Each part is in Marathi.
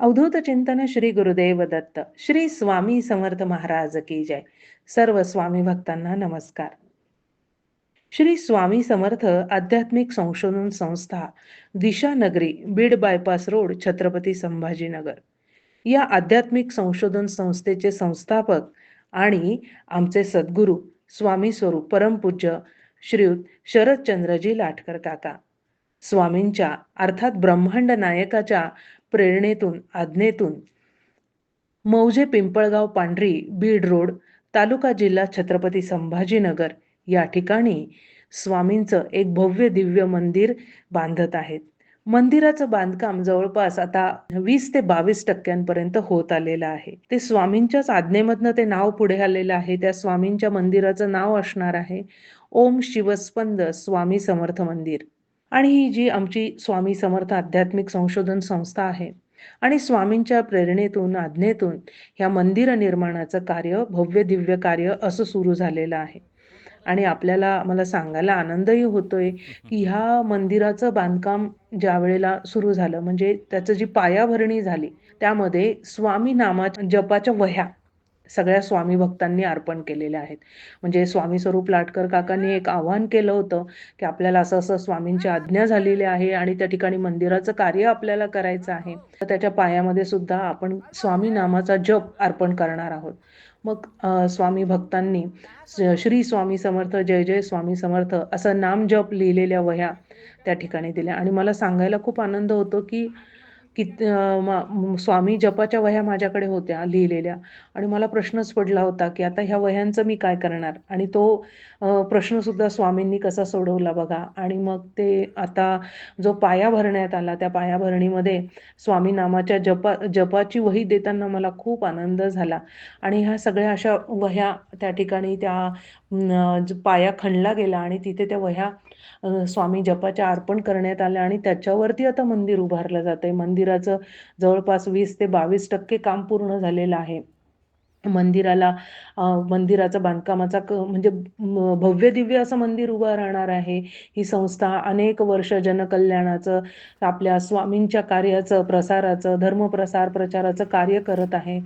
अवधूत चिंतन श्री गुरुदेव दत्त श्री स्वामी समर्थ महाराज की जय. सर्व स्वामी भक्तांना नमस्कार. श्री स्वामी समर्थ आध्यात्मिक संशोधन संस्था, दिशा नगरी, बीड बायपास रोड, छत्रपती संभाजीनगर या आध्यात्मिक संशोधन संस्थेचे संस्थापक आणि आमचे सद्गुरू स्वामी स्वरूप परमपूज्य श्रीयुत शरदचंद्रजी लाटकर काका स्वामींच्या अर्थात ब्रह्मांड नायकाच्या प्रेरणेतून आज्ञेतून मौजे पिंपळगाव पांढरी बीड रोड तालुका जिल्हा छत्रपती संभाजीनगर या ठिकाणी स्वामींचं एक भव्य दिव्य मंदिर बांधत आहेत. मंदिराचं बांधकाम जवळपास आता 20 ते 22% होत आलेलं आहे. ते स्वामींच्याच आज्ञेमधनं ते नाव पुढे आलेलं आहे. त्या स्वामींच्या मंदिराचं नाव असणार आहे ओम शिवस्पंद स्वामी समर्थ मंदिर. आणि ही जी आमची स्वामी समर्थ आध्यात्मिक संशोधन संस्था आहे आणि स्वामींच्या प्रेरणेतून आज्ञेतून ह्या मंदिर निर्माणाचं कार्य भव्य दिव्य कार्य असं सुरू झालेलं आहे. आणि मला सांगायला आनंदही होतोय की ह्या मंदिराचं बांधकाम ज्या वेळेला सुरू झालं म्हणजे त्याचं जी पायाभरणी झाली त्यामध्ये स्वामी नामाच्या जपाच्या वह्या सगळ्या स्वामी भक्तांनी अर्पण केलेल्या आहेत. म्हणजे स्वामी स्वरूप लाटकर काकांनी एक आवाहन केलं होतं की आपल्याला असं असं स्वामींची आज्ञा झालेली आहे आणि त्या ठिकाणी मंदिराचं कार्य आपल्याला करायचं आहे, तर त्याच्या पायामध्ये सुद्धा आपण स्वामी नामाचा जप अर्पण करणार आहोत. मग स्वामी भक्तांनी श्री स्वामी समर्थ जय जय स्वामी समर्थ असं नाम जप लिहिलेल्या वह्या त्या ठिकाणी दिल्या. आणि मला सांगायला खूप आनंद होतो की स्वामी जपाच्या वह्या माझ्याकडे होत्या लिहिलेल्या आणि मला प्रश्नच पडला होता की आता ह्या वह्यांचं मी काय करणार. आणि तो प्रश्न सुद्धा स्वामींनी कसा सोडवला बघा. आणि मग ते आता जो पाया भरण्यात आला त्या पायाभरणीमध्ये स्वामी नामाच्या जपाची वही देताना मला खूप आनंद झाला. आणि ह्या सगळ्या अशा वह्या त्या ठिकाणी पाया खणला गेला आणि तिथे त्या वह्या स्वामी जपाच्या अर्पण करण्यात आल्या आणि त्याच्यावरती आता मंदिर उभारलं जातंय. मंदिराचं जवळपास 20 ते 22% काम पूर्ण झालेलं आहे. मंदिराचा बांधकामाचा म्हणजे भव्य दिव्य असं मंदिर उभं राहणार आहे. ही संस्था अनेक वर्ष जनकल्याणाचं आपल्या स्वामींच्या कार्याचं प्रसाराचं धर्मप्रसार प्रचाराचं कार्य करत आहे.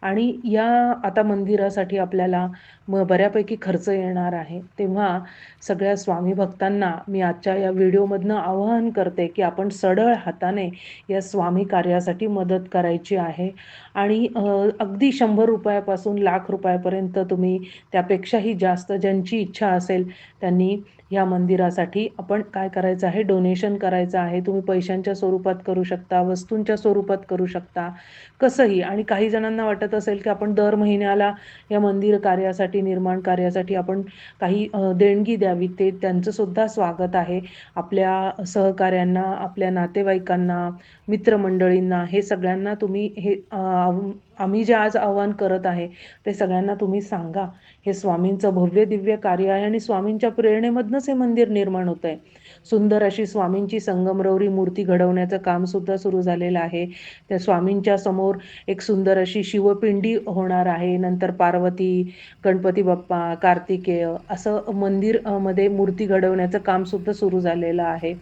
आणि या आता मंदिरासाठी आपल्याला बऱ्यापैकी खर्च येणार आहे. तेव्हा सगळ्या स्वामी भक्तांना मी आजच्या या व्हिडिओमधनं आवाहन करते की आपण सढळ हाताने या स्वामी कार्यासाठी मदत करायची आहे. आणि अगदी 100 रुपयापासून लाख रुपयापर्यंत तुम्ही त्यापेक्षाही जास्त ज्यांची इच्छा असेल त्यांनी ह्या मंदिरासाठी आपण काय करायचं आहे, डोनेशन करायचं आहे. तुम्ही पैशांच्या स्वरूपात करू शकता, वस्तूंच्या स्वरूपात करू शकता, कसंही. आणि काही जणांना वाटत असेल की आपण दर महिन्याला या मंदिर कार्यासाठी निर्माण कार्यासाठी आपण काही देणगी द्यावी, ते त्यांचं सुद्धा स्वागत आहे. आपल्या सहकाऱ्यांना, आपल्या नातेवाईकांना, मित्रमंडळींना, हे सगळ्यांना तुम्ही आम्ही जे आज आवाहन करत आहे ते सगळ्यांना तुम्ही सांगा. हे स्वामींचं भव्य दिव्य कार्य आहे आणि स्वामींच्या प्रेरणेमधनंच हे मंदिर निर्माण होत आहे. सुंदर अशी स्वामींची संगमरवरी मूर्ती घडवण्याचं काम सुद्धा सुरू झालेलं आहे. त्या स्वामींच्या समोर एक सुंदर अशी शिवपिंडी होणार आहे. नंतर पार्वती, गणपती बाप्पा, कार्तिकेय असं मंदिर मध्ये मूर्ती घडवण्याचं काम सुद्धा सुरू झालेलं आहे.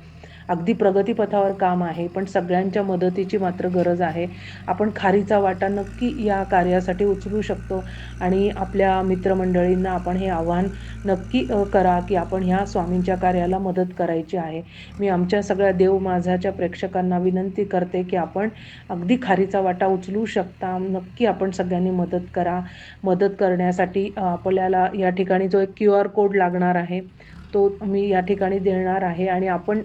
अगदी प्रगतीपथावर काम आहे, पण सगळ्यांच्या मदतीची मात्र गरज आहे. आपण खारीचा वाटा नक्की या कार्यासाठी उचलू शकतो आणि आपल्या मित्रमंडळींना आपण हे आव्हान नक्की करा की आपण ह्या स्वामींच्या कार्याला मदत करायची आहे. मी आमच्या सगळ्या देव माझाच्या प्रेक्षकांना विनंती करते की आपण अगदी खारीचा वाटा उचलू शकता. नक्की आपण सगळ्यांनी मदत करा. मदत करण्यासाठी आपल्याला या ठिकाणी जो एक QR कोड लागणार आहे तो मी या ठिकाणी देणार आहे. आणि आपण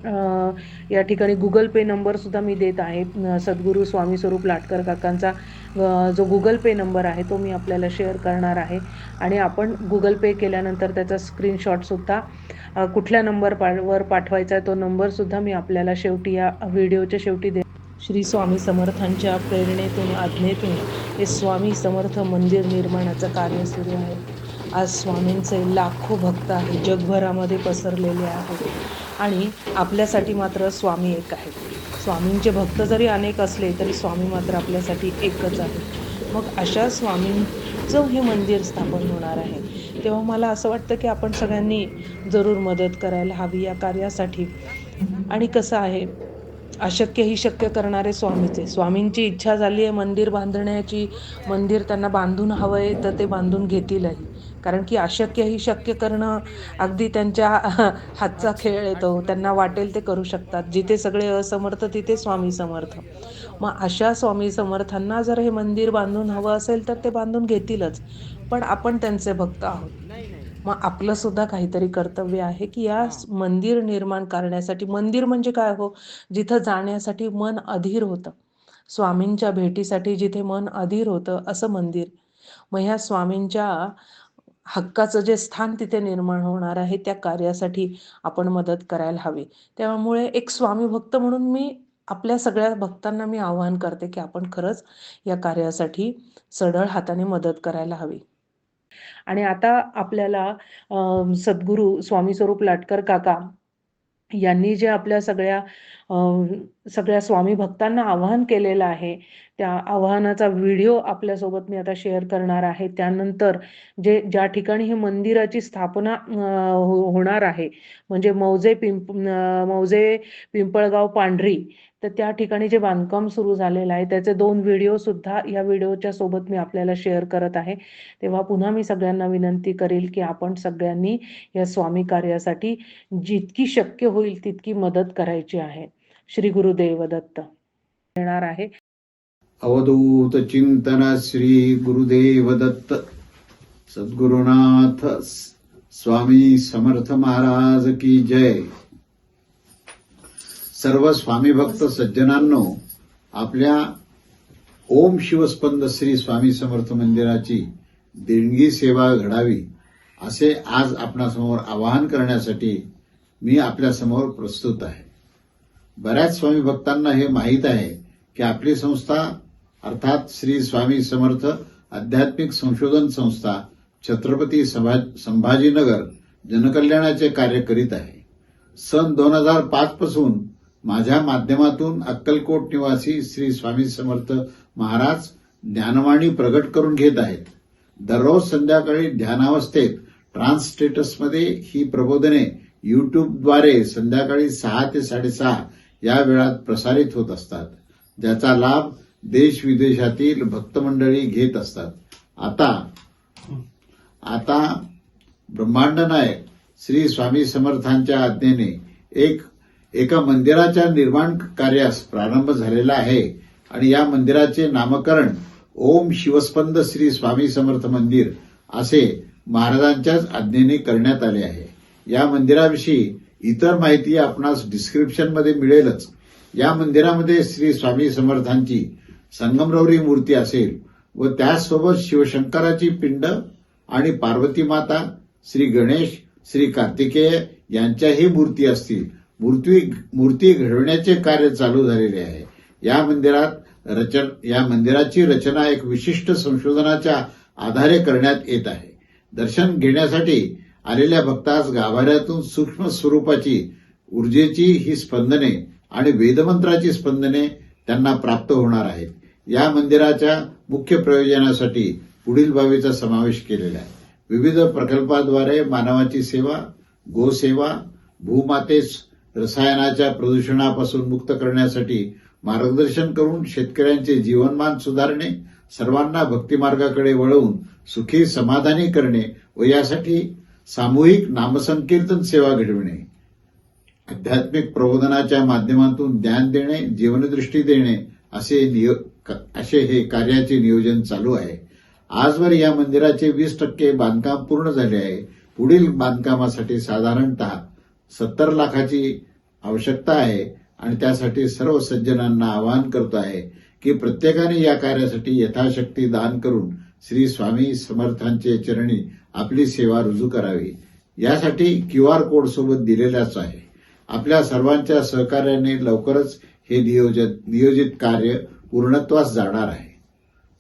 या ठिकाणी Google पे नंबरसुद्धा मी देत आहे. सद्गुरू स्वामी स्वरूप लाटकर काकांचा जो Google पे नंबर आहे तो मी आपल्याला शेअर करणार आहे. आणि आपण Google पे केल्यानंतर त्याचा स्क्रीनशॉटसुद्धा कुठल्या नंबरवर पाठवायचा आहे तो नंबरसुद्धा मी आपल्याला शेवटी या व्हिडिओच्या शेवटी श्री स्वामी समर्थांच्या प्रेरणेतून आज्ञेतून हे स्वामी समर्थ मंदिर निर्माणाचं कार्य सुरू आहे. आज स्वामींचे लाखो भक्त आहेत, जगभरामध्ये पसरलेले आहेत. आणि आपल्यासाठी मात्र स्वामी एक आहेत. स्वामींचे भक्त जरी अनेक असले तरी स्वामी मात्र आपल्यासाठी एकच आहे. मग अशा स्वामींचं हे मंदिर स्थापन होणार आहे. तेव्हा मला असं वाटतं की आपण सगळ्यांनी जरूर मदत करायला हवी या कार्यासाठी. आणि कसं आहे, अशक्य ही शक्य करणारे स्वामीचे. स्वामींची इच्छा झाली आहे मंदिर बांधण्याची, मंदिर त्यांना बांधून हवं आहे तर ते बांधून घेतीलही. कारण की अशक्य ही शक्य करणं अगदी त्यांच्या हातचा खेळ येतो. त्यांना वाटेल ते करू शकतात. जिथे सगळे असमर्थ तिथे स्वामी समर्थ. मग अशा स्वामी समर्थांना जर हे मंदिर बांधून हवं असेल तर ते बांधून घेतीलच. पण आपण त्यांचे भक्त आहोत. मग आपलं सुद्धा काहीतरी कर्तव्य आहे की या मंदिर निर्माण करण्यासाठी, मंदिर म्हणजे काय हो, जिथं जाण्यासाठी मन अधीर होतं, स्वामींच्या भेटीसाठी जिथे मन अधीर होतं असं मंदिर. मग ह्या स्वामींच्या हक्काचं जे स्थान तिथे निर्माण होणार आहे त्या कार्यासाठी आपण मदत करायला हवी. त्यामुळे एक स्वामी भक्त म्हणून मी आपल्या सगळ्या भक्तांना मी आवाहन करते की आपण खरंच या कार्यासाठी सढळ हाताने मदत करायला हवी. आणि आता आपल्याला सद्गुरू स्वामी स्वरूप लाटकर काका यांनी जे आपल्या सगळ्या स्वामी भक्तांना आवाहन केलेलं आहे, त्या आवाहनाचा व्हिडिओ आपल्यासोबत मी आता शेअर करणार आहे. त्यानंतर ज्या ठिकाणी ही मंदिराची स्थापना होणार आहे, म्हणजे मौजे पिंपळगाव पांढरी, तर त्या ठिकाणी जे बांधकाम सुरू झालेलं आहे त्याचे 2 व्हिडिओ सुद्धा या व्हिडिओच्या सोबत मी आपल्याला शेअर करत आहे. तेव्हा पुन्हा मी सगळ्यांना विनंती करेल की आपण सगळ्यांनी या स्वामी कार्यासाठी जितकी शक्य होईल तितकी मदत करायची आहे. श्री गुरुदेव दत्त. येणार आहे. अवधूत चिंतन श्री गुरुदेव दत्त. सद्गुरुनाथ स्वामी समर्थ महाराज की जय. सर्व स्वामी भक्त सज्जनांनो, आपल्या ओम शिवस्पंद श्री स्वामी समर्थ मंदिराची देणगी सेवा घडावी असे आज आपणासमोर आवाहन करण्यासाठी मी आपल्यासमोर प्रस्तुत आहे. बऱ्याच स्वामी भक्तांना हे माहीत आहे की आपली संस्था अर्थात श्री स्वामी समर्थ आध्यात्मिक संशोधन संस्था छत्रपती संभाजीनगर जनकल्याणाचे कार्य करीत आहे. सन 2005 पासून माझ्या माध्यमातून अक्कलकोट निवासी श्री स्वामी समर्थ महाराज ज्ञानवाणी प्रगट करून घेत आहेत. दररोज संध्याकाळी ध्यानावस्थेत ट्रान्सस्टेटसमध्ये ही प्रबोधने युट्यूबद्वारे संध्याकाळी 6 ते 6:30 या वेळात प्रसारित होत असतात, ज्याचा लाभ देश विदेशातील भक्तमंडळी घेत असतात. आता ब्रह्मांड नायक श्री स्वामी समर्थांच्या आज्ञेने एका मंदिराच्या निर्माण कार्यास प्रारंभ झालेला आहे आणि या मंदिराचे नामकरण ओम शिवस्पंद श्री स्वामी समर्थ मंदिर असे महाराजांच्याच आज्ञेने करण्यात आले आहे. या मंदिराविषयी इतर माहिती आपणास डिस्क्रिप्शनमध्ये मिळेलच. या मंदिरामध्ये श्री स्वामी समर्थांची संगमरवरी मूर्ती असेल व त्याचसोबत शिवशंकराची पिंड आणि पार्वती माता, श्री गणेश, श्री कार्तिकेय यांच्याही मूर्ती असतील. मूर्ती घडवण्याचे कार्य चालू झालेले आहे. या मंदिराची रचना एक विशिष्ट संशोधनाच्या आधारे करण्यात येत आहे. दर्शन घेण्यासाठी आलेल्या भक्तास गाभाऱ्यातून सूक्ष्म स्वरूपाची ऊर्जेची ही स्पंदने आणि वेदमंत्राची स्पंदने त्यांना प्राप्त होणार आहेत. या मंदिराच्या मुख्य प्रयोजनासाठी पुढील बाबीचा समावेश केलेला आहे. विविध प्रकल्पाद्वारे मानवाची सेवा, गोसेवा, भूमातेस रसायनाच्या प्रदूषणापासून मुक्त करण्यासाठी मार्गदर्शन करून शेतकऱ्यांचे जीवनमान सुधारणे, सर्वांना भक्तिमार्गाकडे वळवून सुखी समाधानी करणे व यासाठी सामूहिक नामसंकीर्तन सेवा घडविणे, आध्यात्मिक प्रबोधनाच्या माध्यमातून ज्ञान देणे, जीवनदृष्टी देणे असे हे कार्याचे नियोजन चालू आहे. आजवर या मंदिराचे 20% बांधकाम पूर्ण झाले आहे. पुढील बांधकामासाठी साधारणतः 70 लाखाची आवश्यकता आहे आणि त्यासाठी सर्व सज्जनांना आवाहन करतो आहे की प्रत्येकाने या कार्यासाठी यथाशक्ती दान करून श्री स्वामी समर्थांचे चरणी आपली सेवा रुजू करावी. यासाठी QR कोड सोबत दिलेलाच आहे. आपल्या सर्वांच्या सहकार्याने लवकरच हे नियोजित कार्य पूर्णत्वास जाणार आहे.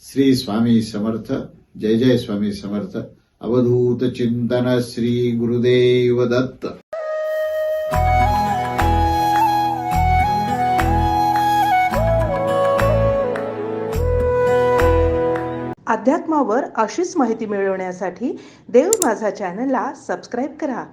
श्री स्वामी समर्थ. जय जय स्वामी समर्थ. अवधूत चिंतन श्री गुरुदेव दत्त. अध्यात्मावर अशीच माहिती मिळवण्यासाठी देव माझा चॅनलला सबस्क्राईब करा.